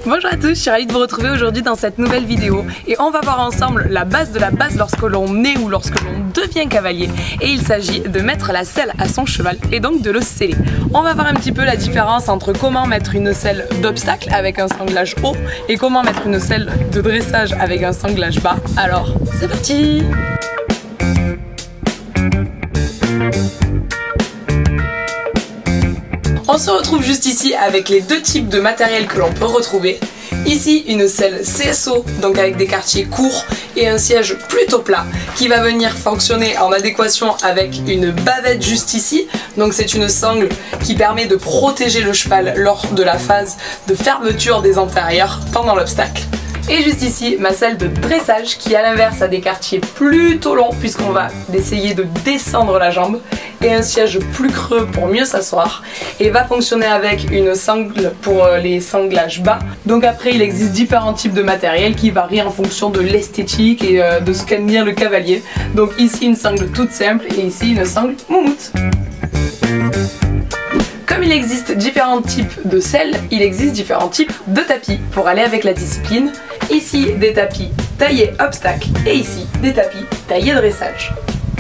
Bonjour à tous, je suis ravie de vous retrouver aujourd'hui dans cette nouvelle vidéo et on va voir ensemble la base de la base lorsque l'on est ou lorsque l'on devient cavalier, et il s'agit de mettre la selle à son cheval et donc de le seller. On va voir un petit peu la différence entre comment mettre une selle d'obstacle avec un sanglage haut et comment mettre une selle de dressage avec un sanglage bas. Alors, c'est parti! On se retrouve juste ici avec les deux types de matériel que l'on peut retrouver. Ici, une selle CSO, donc avec des quartiers courts et un siège plutôt plat, qui va venir fonctionner en adéquation avec une bavette juste ici. Donc c'est une sangle qui permet de protéger le cheval lors de la phase de fermeture des antérieurs pendant l'obstacle. Et juste ici, ma selle de dressage qui à l'inverse a des quartiers plutôt longs puisqu'on va essayer de descendre la jambe, et un siège plus creux pour mieux s'asseoir, et va fonctionner avec une sangle pour les sanglages bas. Donc après il existe différents types de matériel qui varient en fonction de l'esthétique et de ce qu'aime bien le cavalier. Donc ici une sangle toute simple et ici une sangle moumoute. Comme il existe différents types de selles, il existe différents types de tapis pour aller avec la discipline. Ici des tapis taillés obstacle et ici des tapis taillés dressage.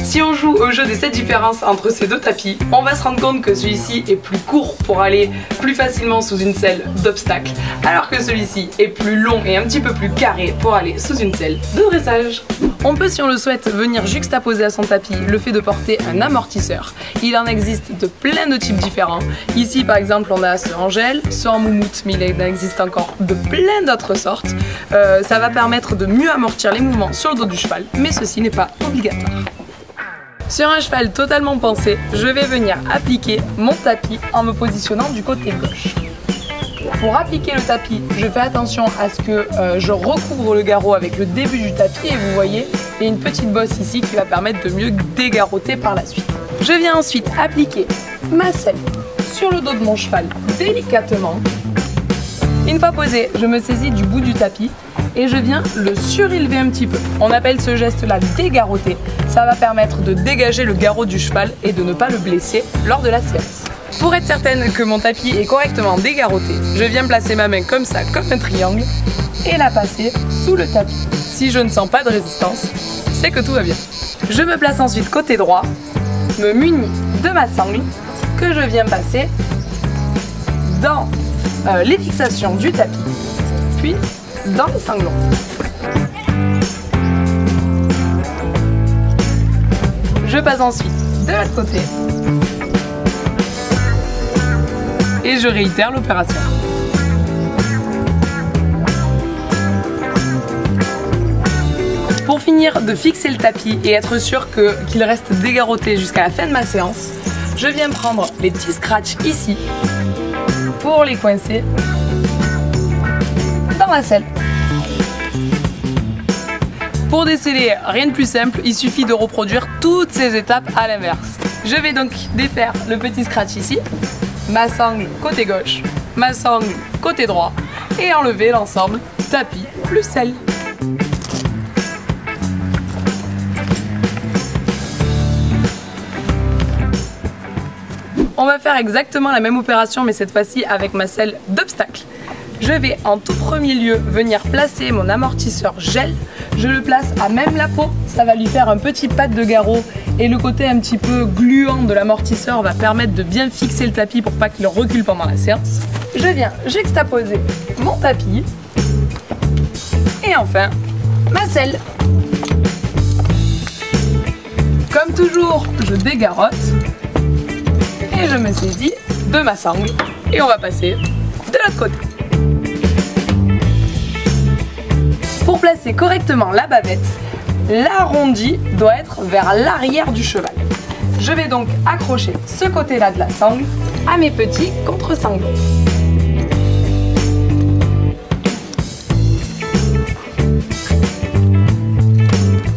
Si on joue au jeu des 7 différences entre ces deux tapis, on va se rendre compte que celui-ci est plus court pour aller plus facilement sous une selle d'obstacle, alors que celui-ci est plus long et un petit peu plus carré pour aller sous une selle de dressage. On peut, si on le souhaite, venir juxtaposer à son tapis le fait de porter un amortisseur. Il en existe de plein de types différents. Ici par exemple on a ce en gel, ce en moumoute, mais il en existe encore de plein d'autres sortes. Ça va permettre de mieux amortir les mouvements sur le dos du cheval, mais ceci n'est pas obligatoire. Sur un cheval totalement pensé, je vais venir appliquer mon tapis en me positionnant du côté gauche. Pour appliquer le tapis, je fais attention à ce que je recouvre le garrot avec le début du tapis, et vous voyez, il y a une petite bosse ici qui va permettre de mieux dégarroter par la suite. Je viens ensuite appliquer ma selle sur le dos de mon cheval délicatement. Une fois posé, je me saisis du bout du tapis et je viens le surélever un petit peu. On appelle ce geste-là dégarroter. Ça va permettre de dégager le garrot du cheval et de ne pas le blesser lors de la séance. Pour être certaine que mon tapis est correctement dégarroté, je viens placer ma main comme ça, comme un triangle, et la passer sous le tapis. Si je ne sens pas de résistance, c'est que tout va bien. Je me place ensuite côté droit, me munis de ma sangle que je viens passer dans les fixations du tapis, puis dans les sanglons. Je passe ensuite de l'autre côté et je réitère l'opération. Pour finir de fixer le tapis et être sûr qu'il reste dégarroté jusqu'à la fin de ma séance, je viens prendre les petits scratchs ici pour les coincer dans la selle. Pour desceller, rien de plus simple, il suffit de reproduire toutes ces étapes à l'inverse. Je vais donc défaire le petit scratch ici, ma sangle côté gauche, ma sangle côté droit, et enlever l'ensemble tapis plus selle. On va faire exactement la même opération, mais cette fois-ci avec ma selle d'obstacle. Je vais en tout premier lieu venir placer mon amortisseur gel. Je le place à même la peau, ça va lui faire un petit pad de garrot, et le côté un petit peu gluant de l'amortisseur va permettre de bien fixer le tapis pour pas qu'il recule pendant la séance. Je viens juxtaposer mon tapis et enfin ma selle. Comme toujours, je dégarrote et je me saisis de ma sangle et on va passer de l'autre côté. Pour placer correctement la bavette, l'arrondi doit être vers l'arrière du cheval. Je vais donc accrocher ce côté-là de la sangle à mes petits contre-sanglons.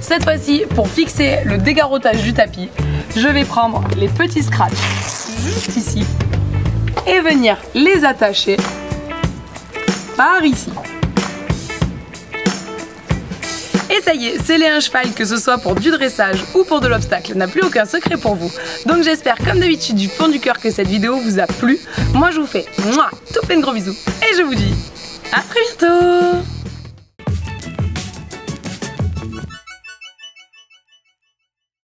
Cette fois-ci, pour fixer le dégarrotage du tapis, je vais prendre les petits scratchs juste ici et venir les attacher par ici. Et ça y est, sceller un cheval, que ce soit pour du dressage ou pour de l'obstacle, n'a plus aucun secret pour vous. Donc j'espère comme d'habitude du fond du cœur que cette vidéo vous a plu. Moi je vous fais tout plein de gros bisous et je vous dis À très bientôt.